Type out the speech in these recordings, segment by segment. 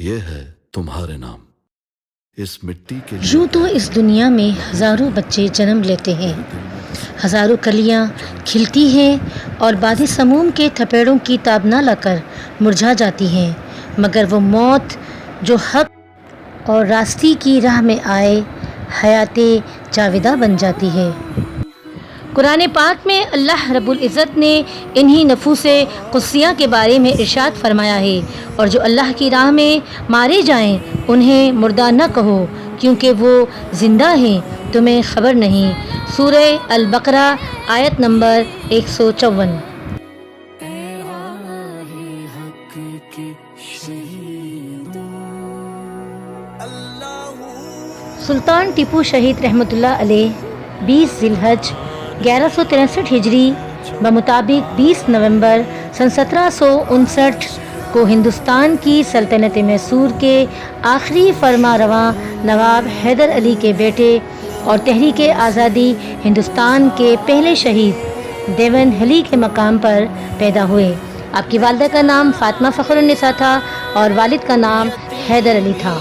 یہ ہے تمہارے نام اس مٹی کے لیے۔ یوں تو اس دنیا میں ہزاروں بچے جنم لیتے ہیں، ہزاروں کلیاں کھلتی ہیں اور بادِ سموم کے تھپیڑوں کی تاب نہ لا کر مرجھا جاتی ہیں، مگر وہ موت جو حق اور راستی کی راہ میں آئے حیات جاودہ بن جاتی ہے۔ قرآن پاک میں اللہ رب العزت نے انہی نفوس قدسیہ کے بارے میں ارشاد فرمایا ہے، اور جو اللہ کی راہ میں مارے جائیں انہیں مردہ نہ کہو کیونکہ وہ زندہ ہیں، تمہیں خبر نہیں۔ سورہ البقرہ آیت نمبر 154۔ سلطان ٹیپو شہید رحمۃ اللہ علیہ 20 ذی الحج 1163 ہجری بمطابق 20 نومبر سن 1759 کو ہندوستان کی سلطنت میسور کے آخری فرما رواں نواب حیدر علی کے بیٹے اور تحریک آزادی ہندوستان کے پہلے شہید دیون علی کے مقام پر پیدا ہوئے۔ آپ کی والدہ کا نام فاطمہ فخر النساء تھا اور والد کا نام حیدر علی تھا۔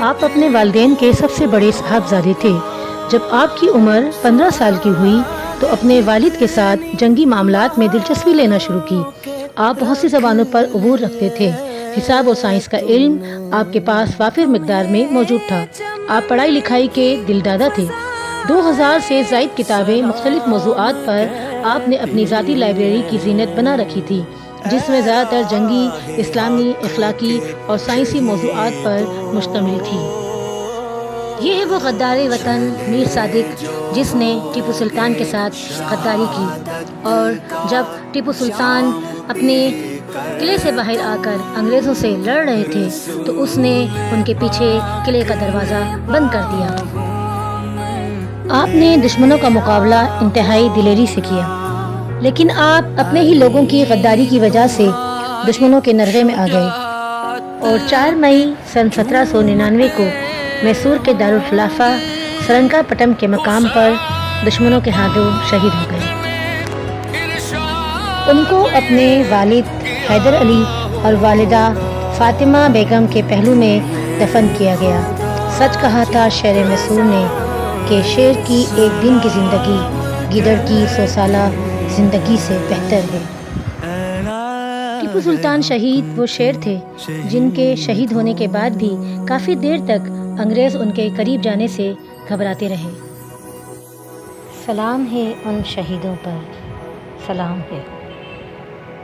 آپ اپنے والدین کے سب سے بڑے صاحبزادے تھے۔ جب آپ کی عمر 15 سال کی ہوئی تو اپنے والد کے ساتھ جنگی معاملات میں دلچسپی لینا شروع کی۔ آپ بہت سی زبانوں پر عبور رکھتے تھے۔ حساب و سائنس کا علم آپ کے پاس وافر مقدار میں موجود تھا۔ آپ پڑھائی لکھائی کے دلدادہ تھے۔ 2000 سے زائد کتابیں مختلف موضوعات پر آپ نے اپنی ذاتی لائبریری کی زینت بنا رکھی تھی، جس میں زیادہ تر جنگی، اسلامی، اخلاقی اور سائنسی موضوعات پر مشتمل تھی۔ یہ ہے وہ غدار وطن میر صادق جس نے ٹیپو سلطان کے ساتھ غداری کی، اور جب ٹیپو سلطان اپنے قلعے سے باہر آ کر انگریزوں سے لڑ رہے تھے تو اس نے ان کے پیچھے قلعے کا دروازہ بند کر دیا۔ آپ نے دشمنوں کا مقابلہ انتہائی دلیری سے کیا، لیکن آپ اپنے ہی لوگوں کی غداری کی وجہ سے دشمنوں کے نرغے میں آ گئے اور 4 مئی سن 1799 کو میسور کے دارالخلافہ سرنگا پٹم کے مقام پر دشمنوں کے ہاتھوں شہید ہو گئے۔ ان کو اپنے والد حیدر علی اور والدہ فاطمہ بیگم کے پہلو میں دفن کیا گیا۔ سچ کہا تھا شیر میسور نے کہ شیر کی ایک دن کی زندگی گیدڑ کی 100 سالہ زندگی سے بہتر ہے۔ ٹیپو سلطان شہید وہ شیر تھے جن کے شہید ہونے کے بعد بھی کافی دیر تک انگریز ان کے قریب جانے سے گھبراتے رہے۔ سلام ہے ان شہیدوں پر، سلام ہے۔